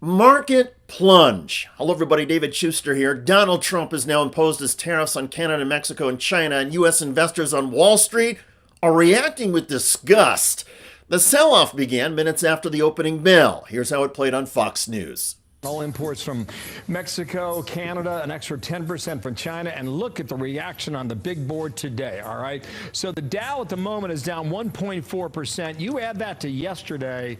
Market plunge. Hello everybody, David Shuster here. Donald Trump has now imposed his tariffs on Canada, Mexico, and China, and U.S. investors on Wall Street are reacting with disgust. The sell-off began minutes after the opening bell. Here's how it played on Fox News. All imports from Mexico, Canada, an extra 10% from China. And look at the reaction on the big board today, all right? So the Dow at the moment is down 1.4%. You add that to yesterday,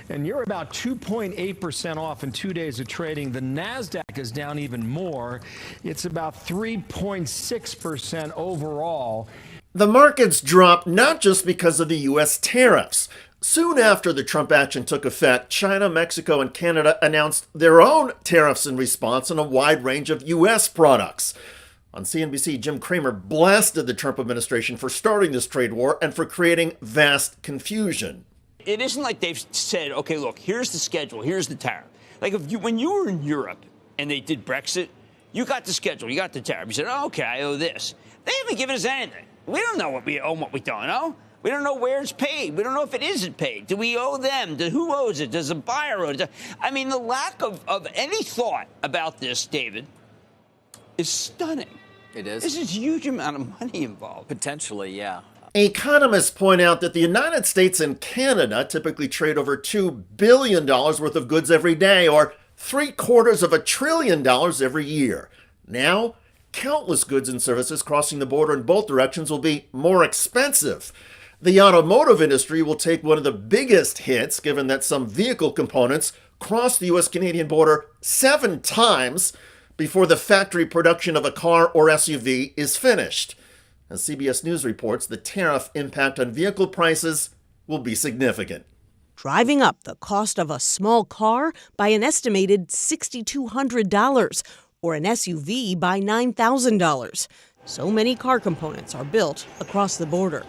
and you're about 2.8% off in 2 days of trading. The NASDAQ is down even more. It's about 3.6% overall. The markets dropped not just because of the U.S. tariffs. Soon after the Trump action took effect, China, Mexico, and Canada announced their own tariffs in response on a wide range of U.S. products. On CNBC, Jim Cramer blasted the Trump administration for starting this trade war and for creating vast confusion. It isn't like they've said, okay, look, here's the schedule, here's the tariff. Like when you were in Europe and they did Brexit, you got the schedule, you got the tariff. You said, oh, okay, I owe this. They haven't given us anything. We don't know what we owe and what we don't owe. We don't know where it's paid. We don't know if it isn't paid. Do we owe them? Who owes it? Does the buyer owe it? I mean, the lack of any thought about this, David, is stunning. It is. This is a huge amount of money involved. Potentially, yeah. Economists point out that the United States and Canada typically trade over $2 billion worth of goods every day, or $750 billion every year. Now, countless goods and services crossing the border in both directions will be more expensive. The automotive industry will take one of the biggest hits, given that some vehicle components cross the U.S.-Canadian border 7 times before the factory production of a car or SUV is finished. As CBS News reports, the tariff impact on vehicle prices will be significant. Driving up the cost of a small car by an estimated $6,200, or an SUV by $9,000. So many car components are built across the border.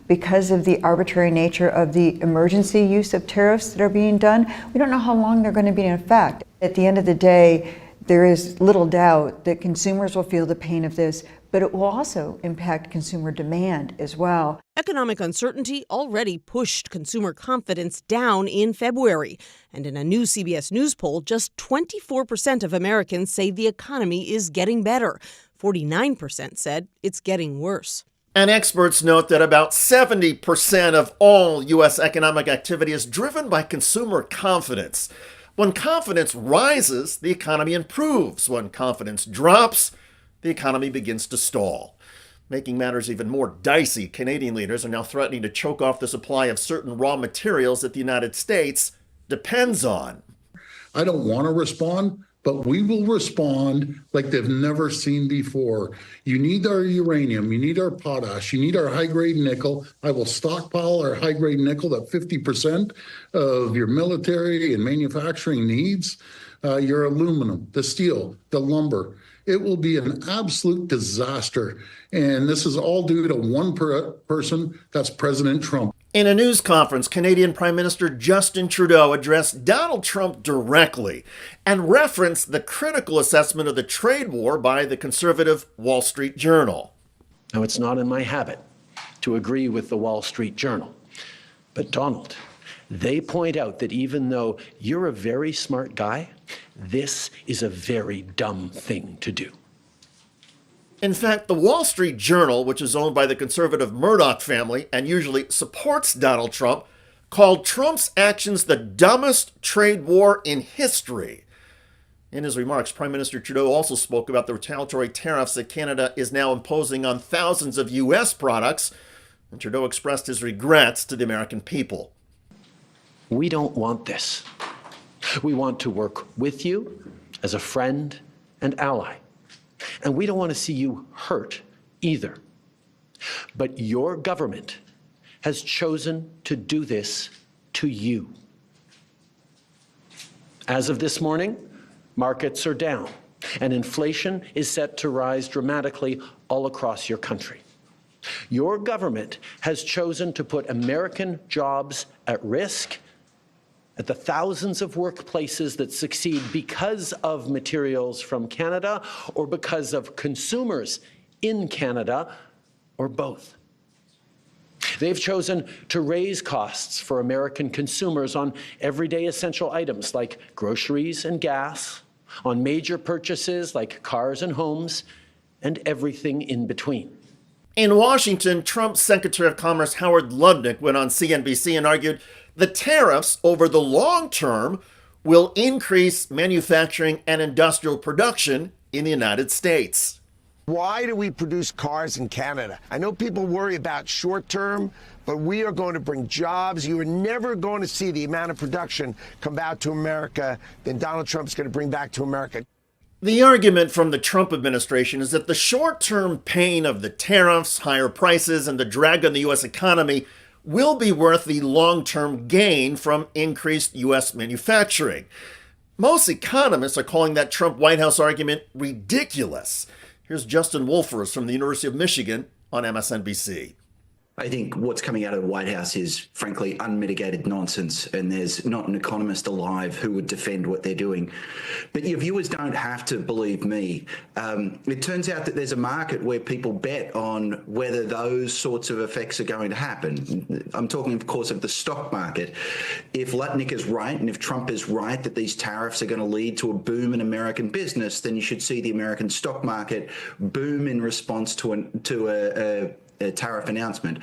Because of the arbitrary nature of the emergency use of tariffs that are being done, we don't know how long they're going to be in effect. At the end of the day, there is little doubt that consumers will feel the pain of this, but it will also impact consumer demand as well. Economic uncertainty already pushed consumer confidence down in February. And in a new CBS News poll, just 24% of Americans say the economy is getting better. 49% said it's getting worse. And experts note that about 70% of all U.S. economic activity is driven by consumer confidence. When confidence rises, the economy improves. When confidence drops, the economy begins to stall. Making matters even more dicey, Canadian leaders are now threatening to choke off the supply of certain raw materials that the United States depends on. I don't want to respond, but we will respond like they've never seen before. You need our uranium, you need our potash, you need our high-grade nickel. I will stockpile our high-grade nickel, that 50% of your military and manufacturing needs, your aluminum, the steel, the lumber. It will be an absolute disaster. And this is all due to one person, that's President Trump. In a news conference, Canadian Prime Minister Justin Trudeau addressed Donald Trump directly and referenced the critical assessment of the trade war by the conservative Wall Street Journal. Now, it's not in my habit to agree with the Wall Street Journal, but Donald, they point out that even though you're a very smart guy, this is a very dumb thing to do. In fact, the Wall Street Journal, which is owned by the conservative Murdoch family and usually supports Donald Trump, called Trump's actions the dumbest trade war in history. In his remarks, Prime Minister Trudeau also spoke about the retaliatory tariffs that Canada is now imposing on thousands of U.S. products, and Trudeau expressed his regrets to the American people. We don't want this. We want to work with you as a friend and ally. And we don't want to see you hurt either. But your government has chosen to do this to you. As of this morning, markets are down, and inflation is set to rise dramatically all across your country. Your government has chosen to put American jobs at risk, at the thousands of workplaces that succeed because of materials from Canada or because of consumers in Canada, or both. They've chosen to raise costs for American consumers on everyday essential items like groceries and gas, on major purchases like cars and homes, and everything in between. In Washington, Trump's Secretary of Commerce Howard Lutnick went on CNBC and argued the tariffs over the long term will increase manufacturing and industrial production in the United States. Why do we produce cars in Canada? I know people worry about short term, but we are going to bring jobs. You are never going to see the amount of production come out to America that Donald Trump's going to bring back to America. The argument from the Trump administration is that the short-term pain of the tariffs, higher prices, and the drag on the U.S. economy will be worth the long-term gain from increased U.S. manufacturing. Most economists are calling that Trump White House argument ridiculous. Here's Justin Wolfers from the University of Michigan on MSNBC. I think what's coming out of the White House is, frankly, unmitigated nonsense, and there's not an economist alive who would defend what they're doing. But your viewers don't have to believe me. It turns out that there's a market where people bet on whether those sorts of effects are going to happen. I'm talking, of course, of the stock market. If Lutnick is right, and if Trump is right that these tariffs are going to lead to a boom in American business, then you should see the American stock market boom in response to a tariff announcement.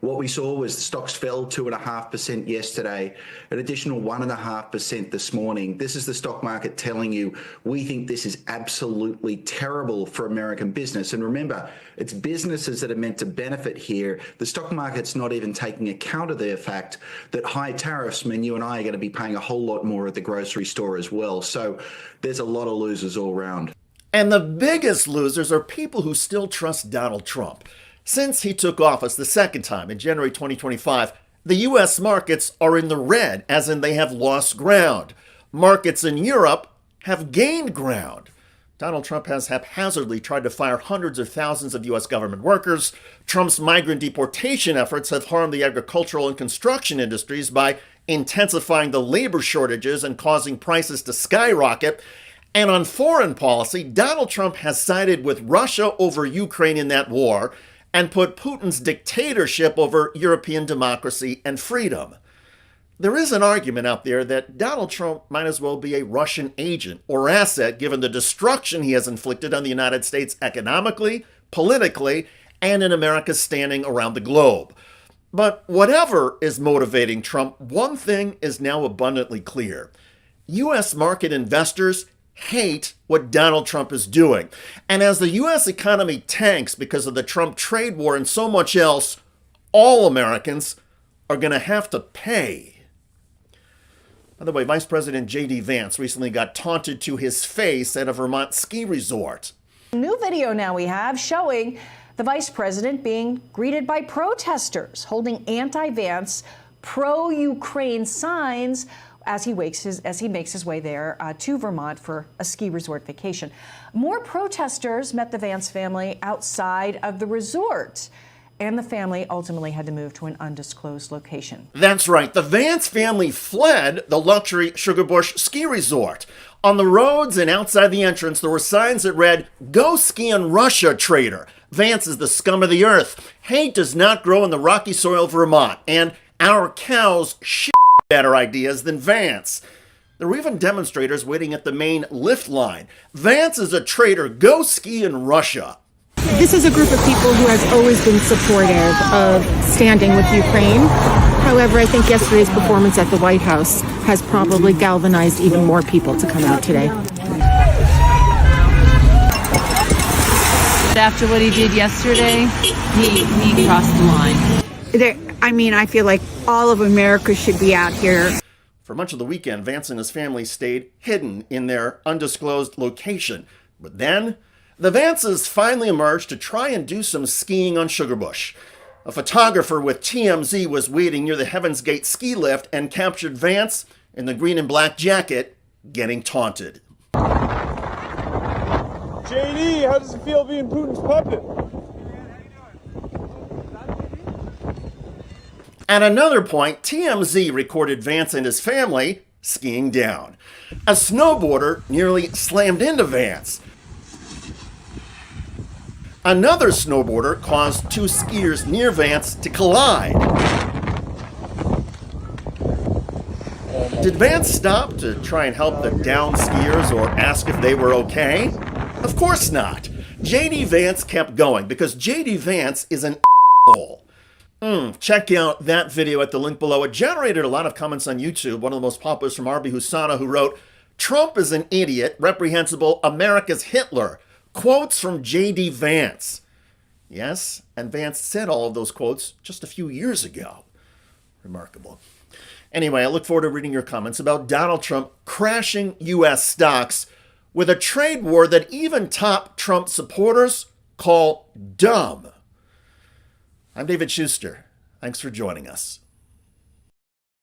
What we saw was the stocks fell 2.5% yesterday, an additional 1.5% this morning. This is the stock market telling you, we think this is absolutely terrible for American business. And remember, it's businesses that are meant to benefit here. The stock market's not even taking account of the fact that high tariffs mean you and I are going to be paying a whole lot more at the grocery store as well. So there's a lot of losers all around. And the biggest losers are people who still trust Donald Trump. Since he took office the second time in January 2025, the U.S. markets are in the red, as in they have lost ground. Markets in Europe have gained ground. Donald Trump has haphazardly tried to fire hundreds of thousands of U.S. government workers. Trump's migrant deportation efforts have harmed the agricultural and construction industries by intensifying the labor shortages and causing prices to skyrocket. And on foreign policy, Donald Trump has sided with Russia over Ukraine in that war and put Putin's dictatorship over European democracy and freedom. There is an argument out there that Donald Trump might as well be a Russian agent or asset given the destruction he has inflicted on the United States economically, politically, and in America's standing around the globe. But whatever is motivating Trump, one thing is now abundantly clear. U.S. market investors hate what Donald Trump is doing. And as the U.S. economy tanks because of the Trump trade war and so much else, all Americans are going to have to pay. By the way, Vice President J.D. Vance recently got taunted to his face at a Vermont ski resort. New video now we have showing the vice president being greeted by protesters holding anti-Vance, pro-Ukraine signs as he makes his way there to Vermont for a ski resort vacation. More protesters met the Vance family outside of the resort, and the family ultimately had to move to an undisclosed location. That's right. The Vance family fled the luxury Sugarbush ski resort. On the roads and outside the entrance, there were signs that read, "Go ski in Russia, traitor. Vance is the scum of the earth. Hate does not grow in the rocky soil of Vermont. And our cows shit better ideas than Vance." There were even demonstrators waiting at the main lift line. "Vance is a traitor. Go ski in Russia." This is a group of people who has always been supportive of standing with Ukraine. However, I think yesterday's performance at the White House has probably galvanized even more people to come out today. After what he did yesterday, he crossed the line. I feel like all of America should be out here. For much of the weekend, Vance and his family stayed hidden in their undisclosed location. But then, the Vances finally emerged to try and do some skiing on Sugarbush. A photographer with TMZ was waiting near the Heaven's Gate ski lift and captured Vance in the green and black jacket getting taunted. JD, how does it feel being Putin's puppet? At another point, TMZ recorded Vance and his family skiing down. A snowboarder nearly slammed into Vance. Another snowboarder caused two skiers near Vance to collide. Did Vance stop to try and help the downed skiers or ask if they were okay? Of course not. J.D. Vance kept going because J.D. Vance is an asshole. Check out that video at the link below. It generated a lot of comments on YouTube. One of the most popular is from RB Husana, who wrote, "Trump is an idiot, reprehensible, America's Hitler." Quotes from J.D. Vance. Yes, and Vance said all of those quotes just a few years ago. Remarkable. Anyway, I look forward to reading your comments about Donald Trump crashing U.S. stocks with a trade war that even top Trump supporters call dumb. I'm David Shuster. Thanks for joining us.